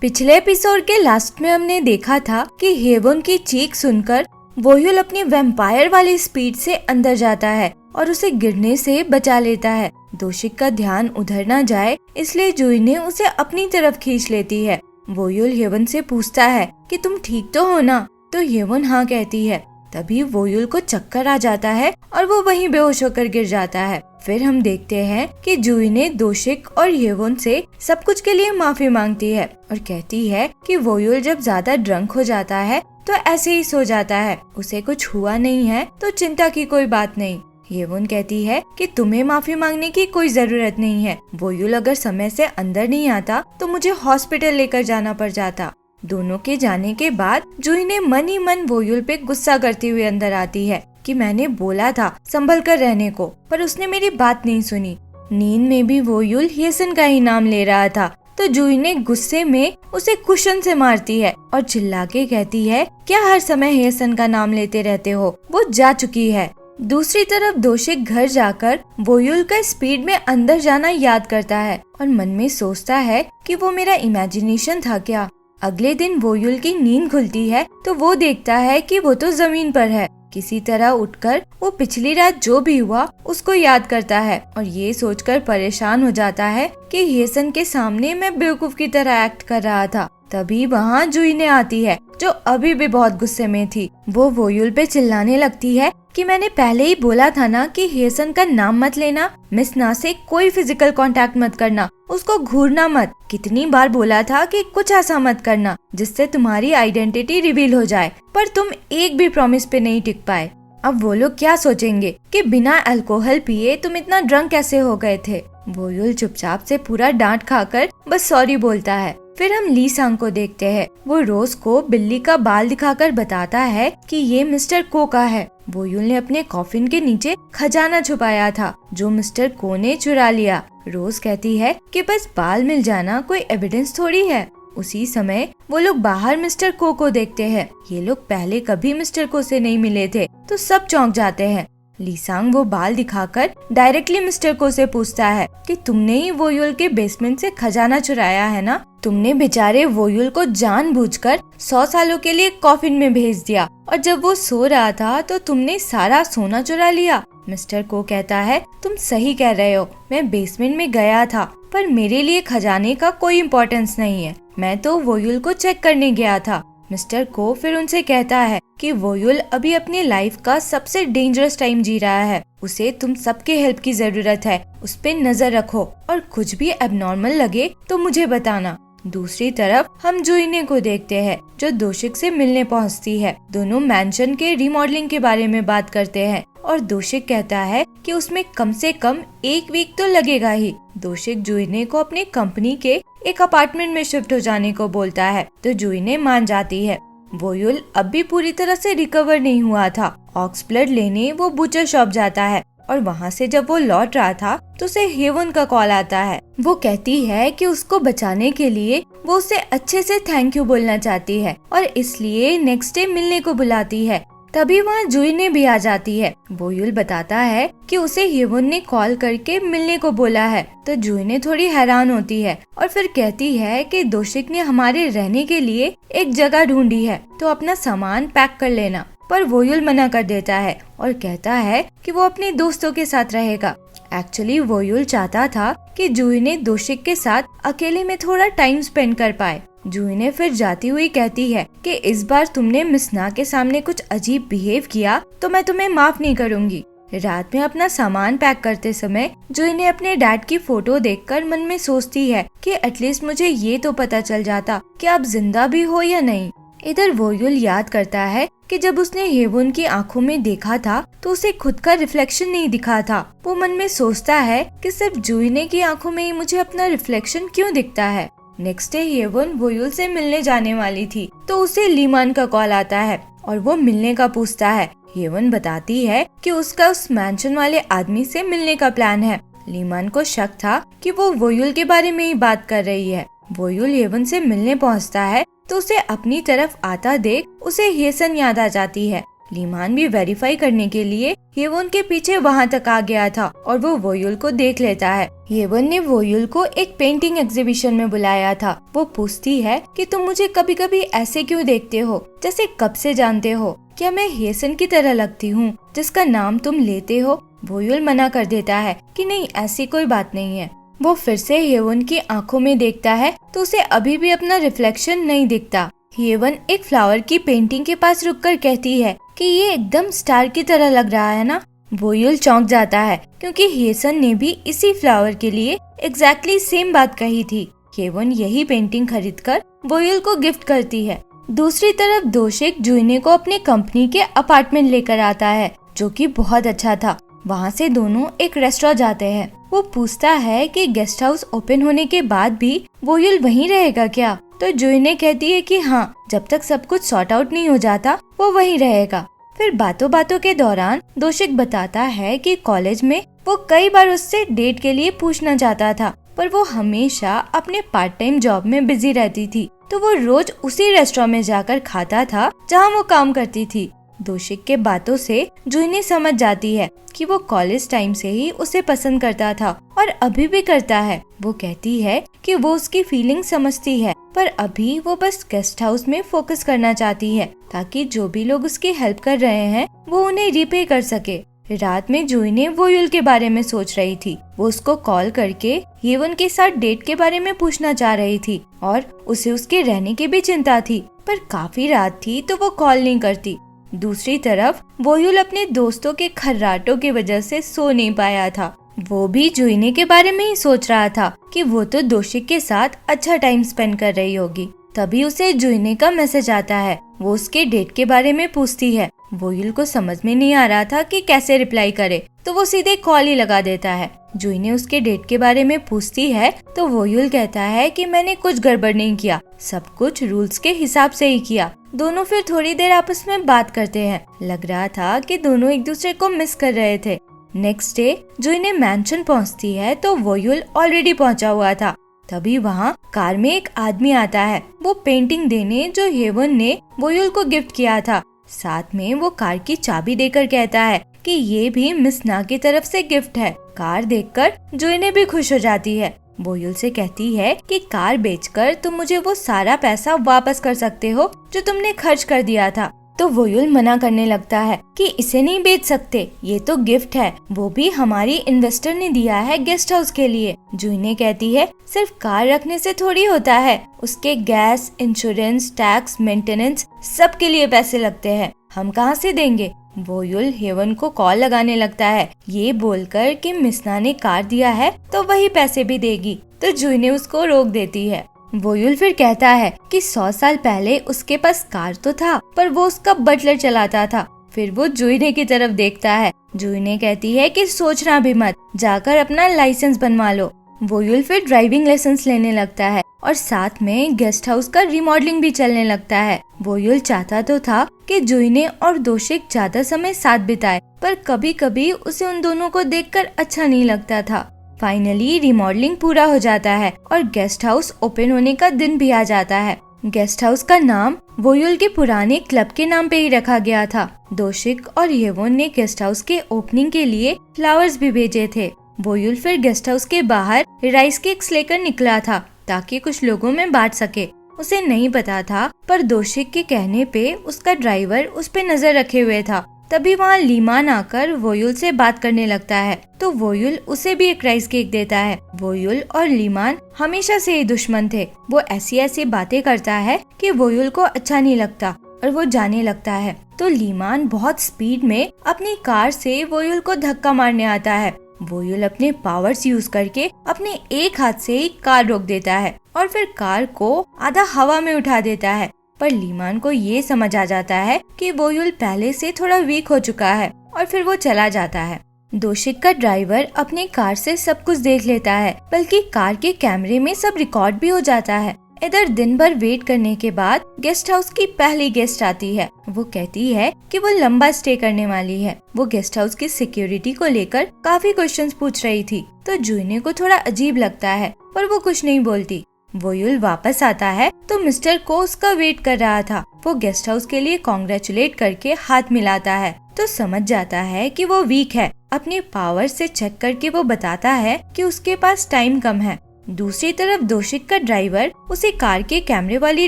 पिछले एपिसोड के लास्ट में हमने देखा था कि हेवन की चीख सुनकर वोयुल अपनी वैम्पायर वाली स्पीड से अंदर जाता है और उसे गिरने से बचा लेता है। दोशिक का ध्यान उधर न जाए इसलिए जूही ने उसे अपनी तरफ खींच लेती है। वोयुल हेवन से पूछता है कि तुम ठीक तो हो ना? तो हेवन हाँ कहती है। तभी वोयुल को चक्कर आ जाता है और वो वहीं बेहोश होकर गिर जाता है। फिर हम देखते हैं कि जूही ने दोशिक और हेवन से सब कुछ के लिए माफी मांगती है और कहती है कि वोयुल जब ज्यादा ड्रंक हो जाता है तो ऐसे ही सो जाता है, उसे कुछ हुआ नहीं है तो चिंता की कोई बात नहीं। हेवन कहती है कि तुम्हें माफी मांगने की कोई जरूरत नहीं है, वोयुल अगर समय से अंदर नहीं आता तो मुझे हॉस्पिटल लेकर जाना पड़ जाता। दोनों के जाने के बाद जूही ने मन ही मन वोयुल पे गुस्सा करती हुई अंदर आती है कि मैंने बोला था संभल कर रहने को, पर उसने मेरी बात नहीं सुनी। नींद में भी वोयुल हेसन का ही नाम ले रहा था तो जूही ने गुस्से में उसे कुशन से मारती है और चिल्ला के कहती है क्या हर समय हेसन का नाम लेते रहते हो, वो जा चुकी है। दूसरी तरफ दोशिक घर जाकर वोयुल का स्पीड में अंदर जाना याद करता है और मन में सोचता है कि वो मेरा इमेजिनेशन था क्या। अगले दिन वोयुल की नींद खुलती है तो वो देखता है कि वो तो जमीन पर है। किसी तरह उठकर वो पिछली रात जो भी हुआ उसको याद करता है और ये सोचकर परेशान हो जाता है कि हेसन के सामने मैं बेवकूफ की तरह एक्ट कर रहा था। तभी वहाँ जूही ने आती है जो अभी भी बहुत गुस्से में थी। वो वोयुल पे चिल्लाने लगती है कि मैंने पहले ही बोला था ना कि हेसन का नाम मत लेना, मिस ना से कोई फिजिकल कांटेक्ट मत करना, उसको घूरना मत। कितनी बार बोला था कि कुछ ऐसा मत करना जिससे तुम्हारी आइडेंटिटी रिवील हो जाए, पर तुम एक भी प्रॉमिस पे नहीं टिक पाए। अब वो लोग क्या सोचेंगे कि बिना अल्कोहल पिए तुम इतना ड्रंक कैसे हो गए थे। वोयुल चुपचाप से पूरा डांट खाकर बस सॉरी बोलता है। फिर हम ली सांग को देखते हैं। वो रोज को बिल्ली का बाल दिखाकर बताता है कि ये मिस्टर को का है। वोयुल ने अपने कॉफिन के नीचे खजाना छुपाया था जो मिस्टर को ने चुरा लिया। रोज कहती है कि बस बाल मिल जाना कोई एविडेंस थोड़ी है। उसी समय वो लोग बाहर मिस्टर को देखते हैं। ये लोग पहले कभी मिस्टर को से नहीं मिले थे तो सब चौंक जाते हैं। लीसांग वो बाल दिखाकर डायरेक्टली मिस्टर को से पूछता है कि तुमने ही वोयुल के बेसमेंट से खजाना चुराया है ना? तुमने बेचारे वोयुल को जानबूझकर 100 सालों के लिए कॉफिन में भेज दिया और जब वो सो रहा था तो तुमने सारा सोना चुरा लिया। मिस्टर को कहता है तुम सही कह रहे हो, मैं बेसमेंट में गया था पर मेरे लिए खजाने का कोई इम्पोर्टेंस नहीं है, मैं तो वोयुल को चेक करने गया था। मिस्टर को फिर उनसे कहता है कि वोयुल अभी अपनी लाइफ का सबसे डेंजरस टाइम जी रहा है, उसे तुम सबके हेल्प की जरूरत है, उस पे नजर रखो और कुछ भी एबनॉर्मल लगे तो मुझे बताना। दूसरी तरफ हम जूही को देखते हैं जो दोशिक से मिलने पहुंचती है। दोनों मैंशन के रिमॉडलिंग के बारे में बात करते हैं और दोशिक कहता है कि उसमें कम से कम 1 वीक तो लगेगा ही। दोशिक जूही को अपनी कंपनी के एक अपार्टमेंट में शिफ्ट हो जाने को बोलता है तो जूही मान जाती है। वोयुल अब भी पूरी तरह से रिकवर नहीं हुआ था। ऑक्स ब्लड लेने वो बूचर शॉप जाता है और वहाँ से जब वो लौट रहा था तो उसे हेवन का कॉल आता है। वो कहती है कि उसको बचाने के लिए वो उसे अच्छे से थैंक यू बोलना चाहती है और इसलिए नेक्स्ट डे मिलने को बुलाती है। तभी वहाँ जूही भी आ जाती है। वोयुल बताता है कि उसे हेवन ने कॉल करके मिलने को बोला है तो जूही थोड़ी हैरान होती है और फिर कहती है कि दोशिक ने हमारे रहने के लिए एक जगह ढूंढी है तो अपना सामान पैक कर लेना, पर वोयुल मना कर देता है और कहता है कि वो अपने दोस्तों के साथ रहेगा। एक्चुअली वोयुल चाहता था कि जूही दोशिक के साथ अकेले में थोड़ा टाइम स्पेंड कर पाए। जूही फिर जाती हुई कहती है कि इस बार तुमने मिस ना के सामने कुछ अजीब बिहेव किया तो मैं तुम्हें माफ नहीं करूंगी। रात में अपना सामान पैक करते समय जूही अपने डैड की फोटो देखकर मन में सोचती है कि एटलीस्ट मुझे ये तो पता चल जाता कि आप जिंदा भी हो या नहीं। इधर वोयुल याद करता है कि जब उसने हेवन की आंखों में देखा था तो उसे खुद का रिफ्लेक्शन नहीं दिखा था। वो मन में सोचता है कि सिर्फ जूही की आंखों में ही मुझे अपना रिफ्लेक्शन क्यों दिखता है। नेक्स्ट डे हेवन वोयुल से मिलने जाने वाली थी तो उसे लीमान का कॉल आता है और वो मिलने का पूछता है। हेवन बताती है कि उसका उस मैंशन वाले आदमी से मिलने का प्लान है। लीमान को शक था कि वो वोयुल के बारे में ही बात कर रही है। वोयुल हेवन से मिलने पहुंचता है तो उसे अपनी तरफ आता देख उसे हेसन याद आ जाती है। लीमान भी वेरीफाई करने के लिए हेवोन के पीछे वहाँ तक आ गया था और वो वोयुल को देख लेता है। हेवोन ने वोयुल को एक पेंटिंग एग्जीबिशन में बुलाया था। वो पूछती है कि तुम मुझे कभी कभी ऐसे क्यों देखते हो, जैसे कब से जानते हो? क्या मैं हेसन की तरह लगती हूँ जिसका नाम तुम लेते हो? वोयुल मना कर देता है कि नहीं, ऐसी कोई बात नहीं है। वो फिर से हेवन की आंखों में देखता है तो उसे अभी भी अपना रिफ्लेक्शन नहीं दिखता। हेवन एक फ्लावर की पेंटिंग के पास रुककर कहती है कि ये एकदम स्टार की तरह लग रहा है ना। वोयुल चौंक जाता है क्योंकि हेसन ने भी इसी फ्लावर के लिए एग्जैक्टली सेम बात कही थी। हेवन यही पेंटिंग खरीदकर वोयुल को गिफ्ट करती है। दूसरी तरफ दोशिक जुइने को अपने कंपनी के अपार्टमेंट लेकर आता है जो कि बहुत अच्छा था। वहाँ से दोनों एक रेस्टोरेंट जाते हैं। वो पूछता है कि गेस्ट हाउस ओपन होने के बाद भी वोयुल वहीं रहेगा क्या? तो जुइने कहती है कि हाँ, जब तक सब कुछ सॉर्ट आउट नहीं हो जाता वो वहीं रहेगा। फिर बातों बातों के दौरान दोशिक बताता है कि कॉलेज में वो कई बार उससे डेट के लिए पूछना चाहता था, पर वो हमेशा अपने पार्ट टाइम जॉब में बिजी रहती थी, तो वो रोज उसी रेस्टोरेंट में जाकर खाता था जहाँ वो काम करती थी। दोशिक के बातों से जुइने समझ जाती है कि वो कॉलेज टाइम से ही उसे पसंद करता था और अभी भी करता है। वो कहती है कि वो उसकी फीलिंग समझती है, पर अभी वो बस गेस्ट हाउस में फोकस करना चाहती है ताकि जो भी लोग उसकी हेल्प कर रहे हैं वो उन्हें रिपे कर सके। रात में जुइने वोयुल के बारे में सोच रही थी। वो उसको कॉल करके हेवन के साथ डेट के बारे में पूछना चाह रही थी और उसे उसके रहने की भी चिंता थी, पर काफी रात थी तो वो कॉल नहीं करती। दूसरी तरफ वोयुल अपने दोस्तों के खर्राटों की वजह से सो नहीं पाया था। वो भी जुइने के बारे में ही सोच रहा था कि वो तो दोशिक के साथ अच्छा टाइम स्पेंड कर रही होगी। तभी उसे जुइने का मैसेज आता है। वो उसके डेट के बारे में पूछती है। वोयुल को समझ में नहीं आ रहा था कि कैसे रिप्लाई करे, तो वो सीधे कॉल ही लगा देता है। जुइने उसके डेट के बारे में पूछती है तो वोयुल कहता है कि मैंने कुछ गड़बड़ नहीं किया, सब कुछ रूल्स के हिसाब से ही किया। दोनों फिर थोड़ी देर आपस में बात करते हैं। लग रहा था कि दोनों एक दूसरे को मिस कर रहे थे। नेक्स्ट डे जुइने मैंशन पहुंचती है तो वोयुल ऑलरेडी पहुंचा हुआ था। तभी वहाँ कार में एक आदमी आता है, वो पेंटिंग देने जो हेवन ने वोयुल को गिफ्ट किया था। साथ में वो कार की चाबी देकर कहता है कि ये भी मिस ना की तरफ से गिफ्ट है। कार देखकर जुइने भी खुश हो जाती है। वोयुल से कहती है कि कार बेचकर तुम मुझे वो सारा पैसा वापस कर सकते हो जो तुमने खर्च कर दिया था। तो वोयुल मना करने लगता है कि इसे नहीं बेच सकते, ये तो गिफ्ट है, वो भी हमारी इन्वेस्टर ने दिया है गेस्ट हाउस के लिए। जुइने कहती है सिर्फ कार रखने से थोड़ी होता है, उसके गैस, इंश्योरेंस, टैक्स, मेंटेनेंस सब के लिए पैसे लगते हैं, हम कहाँ से देंगे? वोयुल हेवन को कॉल लगाने लगता है, ये बोलकर कि मिसना ने कार दिया है तो वही पैसे भी देगी। तो जुइने उसको रोक देती है। वोयुल फिर कहता है कि 100 साल पहले उसके पास कार तो था, पर वो उसका बटलर चलाता था। फिर वो जुइने की तरफ देखता है। जुइने कहती है कि सोचना भी मत, जाकर अपना लाइसेंस बनवा लो। वोयुल फिर ड्राइविंग लाइसेंस लेने लगता है और साथ में गेस्ट हाउस का रिमॉडलिंग भी चलने लगता है। वोयुल चाहता तो था कि जुइने और दोशिक ज्यादा समय साथ बिताए, पर कभी कभी उसे उन दोनों को देखकर अच्छा नहीं लगता था। फाइनली रिमॉडलिंग पूरा हो जाता है और गेस्ट हाउस ओपन होने का दिन भी आ जाता है। गेस्ट हाउस का नाम वोयुल के पुराने क्लब के नाम पे ही रखा गया था। दोशिक और हेवन ने गेस्ट हाउस के ओपनिंग के लिए फ्लावर्स भी भेजे थे। वोयुल फिर गेस्ट हाउस के बाहर राइस केक्स लेकर निकला था ताकि कुछ लोगों में बांट सके। उसे नहीं पता था, पर दोशिक के कहने पे उसका ड्राइवर उस पे नजर रखे हुए था। तभी वहाँ लीमान आकर वोयुल से बात करने लगता है, तो वोयुल उसे भी एक राइस केक देता है। वोयुल और लीमान हमेशा से ही दुश्मन थे। वो ऐसी ऐसी बातें करता है कि वोयुल को अच्छा नहीं लगता और वो जाने लगता है। तो लीमान बहुत स्पीड में अपनी कार से वोयुल को धक्का मारने आता है। वोयुल अपने पावर्स यूज करके अपने एक हाथ से ही कार रोक देता है और फिर कार को आधा हवा में उठा देता है। पर लीमान को ये समझ आ जाता है कि वोयुल पहले से थोड़ा वीक हो चुका है और फिर वो चला जाता है। दोशिक का ड्राइवर अपने कार से सब कुछ देख लेता है, बल्कि कार के कैमरे में सब रिकॉर्ड भी हो जाता है। इधर दिन भर वेट करने के बाद गेस्ट हाउस की पहली गेस्ट आती है। वो कहती है कि वो लंबा स्टे करने वाली है। वो गेस्ट हाउस की सिक्योरिटी को लेकर काफी क्वेश्चंस पूछ रही थी, तो जुइने को थोड़ा अजीब लगता है, पर वो कुछ नहीं बोलती। वोयुल वापस आता है तो मिस्टर को उसका वेट कर रहा था। वो गेस्ट हाउस के लिए कॉन्ग्रेचुलेट करके हाथ मिलाता है तो समझ जाता है कि वो वीक है। अपने पावर से चेक करके वो बताता है कि उसके पास टाइम कम है। दूसरी तरफ दोशिक का ड्राइवर उसे कार के कैमरे वाली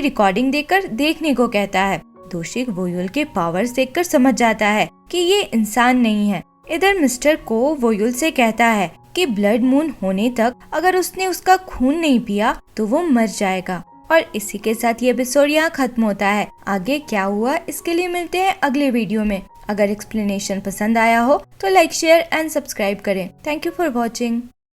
रिकॉर्डिंग देकर देखने को कहता है। दोशिक वोयुल के पावर्स देखकर समझ जाता है कि ये इंसान नहीं है। इधर मिस्टर को वोयुल से कहता है कि ब्लड मून होने तक अगर उसने उसका खून नहीं पिया तो वो मर जाएगा। और इसी के साथ ये एपिसोड यहाँ खत्म होता है। आगे क्या हुआ इसके लिए मिलते हैं अगले वीडियो में। अगर एक्सप्लेनेशन पसंद आया हो तो लाइक शेयर एंड सब्सक्राइब करें। Thank you for watching.